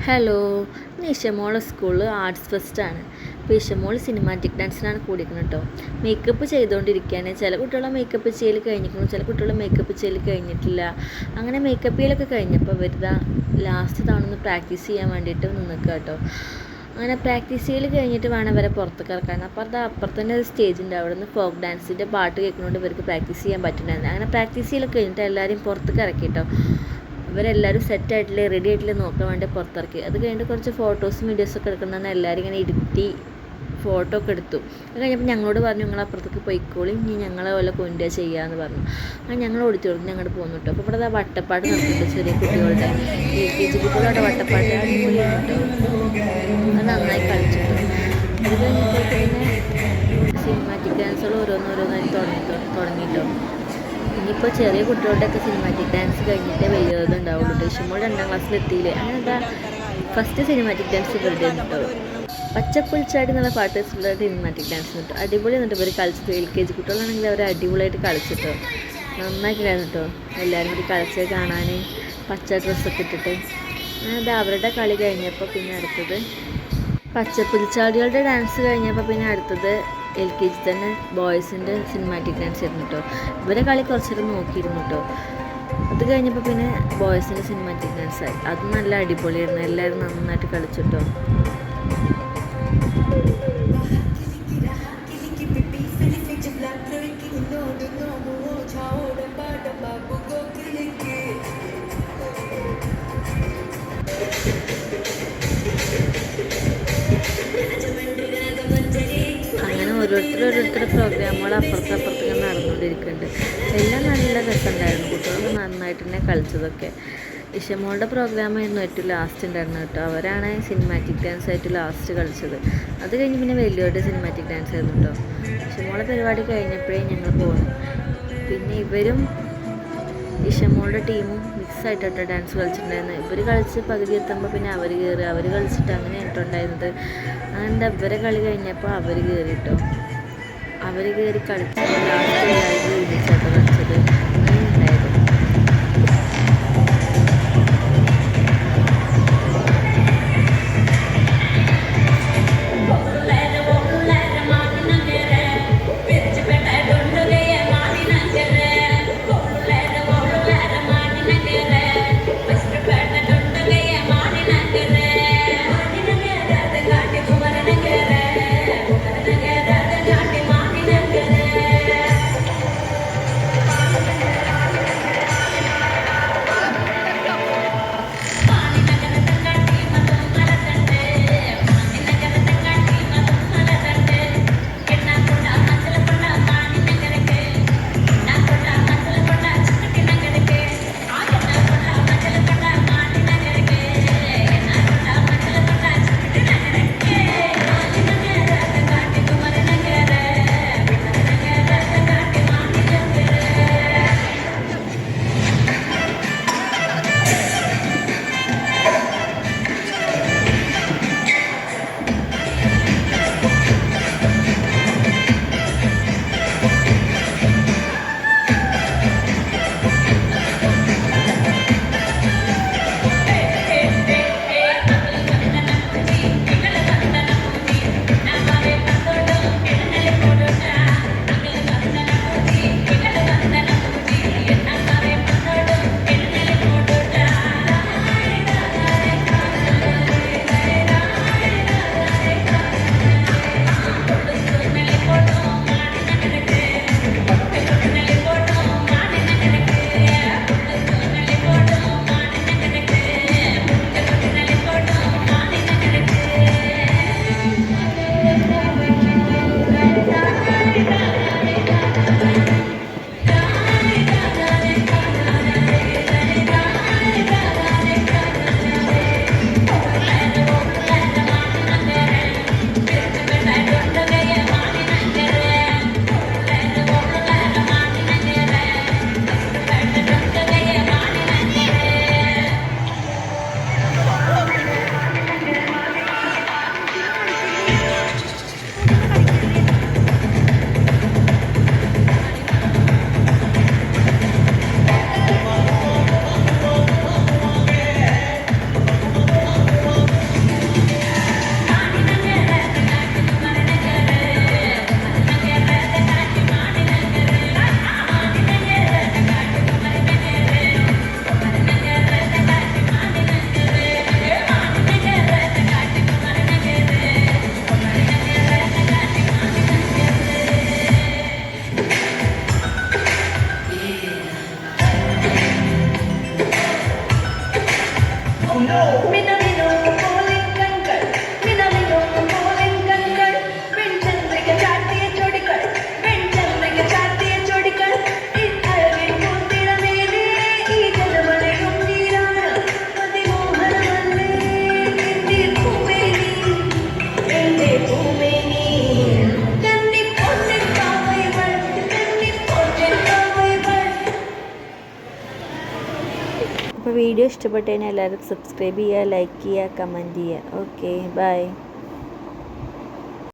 Hello, ഇന്ന് ഇഷമോളെ സ്കൂളിൽ arts ഫെസ്റ്റാണ്. അപ്പോൾ ഇഷമോൾ സിനിമാറ്റിക് ഡാൻസിനാണ് കൂടിക്കുന്നത് കേട്ടോ. മേക്കപ്പ് ചെയ്തുകൊണ്ടിരിക്കുകയാണ്. ചില കുട്ടികളെ മേക്കപ്പ് ചെയ്യൽ കഴിഞ്ഞിരിക്കുന്നു, ചില കുട്ടികളെ മേക്കപ്പ് ചെയ്യൽ കഴിഞ്ഞിട്ടില്ല. അങ്ങനെ മേക്കപ്പ് ചെയ്യലൊക്കെ കഴിഞ്ഞപ്പോൾ ഇവരിതാ ലാസ്റ്റ് തവണ ഒന്ന് പ്രാക്ടീസ് ചെയ്യാൻ വേണ്ടിയിട്ട് നിൽക്കുക കേട്ടോ. അങ്ങനെ പ്രാക്ടീസ് ചെയ്യൽ കഴിഞ്ഞിട്ട് വേണം ഇവരെ പുറത്തേക്ക് ഇറക്കാൻ. അപ്പോൾ അത് അപ്പുറത്ത് തന്നെ ഒരു സ്റ്റേജ് ഉണ്ട്, അവിടെ നിന്ന് ഫോക്ക് ഡാൻസിൻ്റെ പാട്ട് കേൾക്കുന്നതുകൊണ്ട് ഇവർക്ക് പ്രാക്ടീസ് ചെയ്യാൻ പറ്റുന്നുണ്ടായിരുന്നു. അങ്ങനെ പ്രാക്ടീസ് ചെയ്യലൊക്കെ കഴിഞ്ഞിട്ട് എല്ലാവരും പുറത്തേക്ക് ഇറക്കി കേട്ടോ. ഇവരെല്ലാവരും സെറ്റായിട്ടില്ലേ, റെഡി ആയിട്ടില്ലേ നോക്കാൻ വേണ്ടി പുറത്തിറക്കി. അത് കഴിഞ്ഞിട്ട് കുറച്ച് ഫോട്ടോസും വീഡിയോസൊക്കെ എടുക്കുന്നതാണ്. എല്ലാവരും ഇങ്ങനെ ഇരുത്തി ഫോട്ടോ ഒക്കെ എടുത്തു. അത് കഴിഞ്ഞപ്പോൾ ഞങ്ങളോട് പറഞ്ഞു, നിങ്ങൾ അപ്പുറത്തേക്ക് പോയിക്കോളി, ഇനി ഞങ്ങളെ പോലെ കൊണ്ടുപോയി ചെയ്യാമെന്ന് പറഞ്ഞു. അങ്ങനെ ഞങ്ങൾ ഓടിച്ചോടുന്നു, ഞങ്ങൾ പോന്നു കേട്ടോ. അപ്പോൾ ഇവിടെ വട്ടപ്പാട്ട് നടക്കുന്നുണ്ട്, ചെറിയ കുട്ടികളുടെ LKG കുട്ടികളുടെ വട്ടപ്പാട്ട് അടിപൊളിയാണ് കേട്ടോ. അത് നന്നായി കളിച്ചിട്ടു. അത് കഴിഞ്ഞപ്പോൾ പിന്നെ സിനിമാറ്റിക് ഡാൻസുകൾ ഓരോന്നോരോന്നായി തുടങ്ങിയിട്ടോ. ഇനിയിപ്പോൾ ചെറിയ കുട്ടികളുടെയൊക്കെ സിനിമാറ്റിക് ഡാൻസ് കഴിഞ്ഞിട്ടേ വലിയതുണ്ടാവുള്ളൂ. ഇഷമോൾ 2ാം ക്ലാസ്സിലെത്തിയില്ലേ. അങ്ങനെ എന്താ ഫസ്റ്റ് സിനിമാറ്റിക് ഡാൻസ് ഇവരുടെ ഉണ്ടാവും. പച്ചപ്പുൽച്ചാടി എന്നുള്ള പാട്ട് സിനിമാറ്റിക് ഡാൻസ് കിട്ടും. അടിപൊളി എന്നിട്ട് ഇവർ കളിച്ചിട്ട്. LKG കുട്ടികളാണെങ്കിൽ അവർ അടിപൊളിയായിട്ട് കളിച്ചിട്ടോ, നന്നാക്കിയിട്ടായിരുന്നു കേട്ടോ. എല്ലാവരും കൂടി കളിച്ച് കാണാൻ പച്ച ഡ്രസ്സൊക്കെ ഇട്ടിട്ട്. അത് അവരുടെ കളി കഴിഞ്ഞപ്പോൾ പിന്നെ അടുത്തത് പച്ചപ്പുൽച്ചാടികളുടെ ഡാൻസ് കഴിഞ്ഞപ്പോൾ പിന്നെ അടുത്തത് LKG തന്നെ ബോയ്സിൻ്റെ സിനിമാറ്റിക് ഡാൻസ് ആയിരുന്നു കേട്ടോ. ഇവരെ കളി കുറച്ചേരം നോക്കിയിരുന്നു കേട്ടോ. അത് കഴിഞ്ഞപ്പോൾ പിന്നെ ബോയ്സിൻ്റെ സിനിമാറ്റിക് ഡാൻസായി. അത് നല്ല അടിപൊളിയായിരുന്നു, എല്ലാവരും നന്നായിട്ട് കളിച്ചിട്ടോ. ഓരോരുത്തരുടെ പ്രോഗ്രാമുകൾ അപ്പുറത്തപ്പുറത്തൊക്കെ നടന്നുകൊണ്ടിരിക്കുന്നുണ്ട്. എല്ലാം നല്ല രസമുണ്ടായിരുന്നു. കുട്ടികളൊക്കെ നന്നായിട്ട് തന്നെ കളിച്ചതൊക്കെ. ഇഷമോളുടെ പ്രോഗ്രാമായിരുന്നു ഏറ്റവും ലാസ്റ്റ് ഉണ്ടായിരുന്നു കേട്ടോ. അവരാണ് സിനിമാറ്റിക് ഡാൻസ് ആയിട്ട് ലാസ്റ്റ് കളിച്ചത്. അത് കഴിഞ്ഞ് പിന്നെ വലിയവരുടെ സിനിമാറ്റിക് ഡാൻസ് ആയിരുന്നു കേട്ടോ. ഇഷമോളുടെ പരിപാടി കഴിഞ്ഞപ്പോഴേ ഞങ്ങൾ പോകുന്നു. പിന്നെ ഇവരും ഇഷമോളുടെ ടീമും മിക്സായിട്ടോ ഡാൻസ് കളിച്ചിട്ടുണ്ടായിരുന്നു. ഇവർ കളിച്ച് പകുതി എത്തുമ്പോൾ പിന്നെ അവർ കയറി, അവർ കളിച്ചിട്ട് അങ്ങനെ ഇട്ടുണ്ടായിരുന്നത്. അങ്ങനെ ഇവരെ കളി കഴിഞ്ഞപ്പോൾ അവർ കയറിട്ടോ. അവർ കയറി കളിച്ച് ലാസ്റ്റ് എല്ലാവരും ഒരുമിച്ചാട്ടോ കളിച്ചത്. അങ്ങനെ ഉണ്ടായിരുന്നു. മിനമിനും പോലിൻ കൺകൾ മിനമിനും പോലിൻ കൺകൾ വെൺചന്ദ്രിക ചാർത്തിയ ചൊടികൾ വെൺചന്ദ്രിക ചാർത്തിയ ചൊടികൾ അഴകിൻ പൂത്തിടമേലേ ഈ ജനമലയും നീരാണ് അതിമോഹനമല്ലേ എന്റെ പൂമേനി എന്റെ പൂമേനി കന്നിപ്പൊന്നിൻ കാവൈകൾ കന്നിപ്പൊന്നിൻ കാവൈകൾ. അപ്പോൾ വീഡിയോ ഇഷ്ടപ്പെട്ടു കഴിഞ്ഞാൽ എല്ലാവരും സബ്സ്ക്രൈബ് ചെയ്യുക, ലൈക്ക് ചെയ്യുക, കമൻറ്റ് ചെയ്യുക. Okay bye.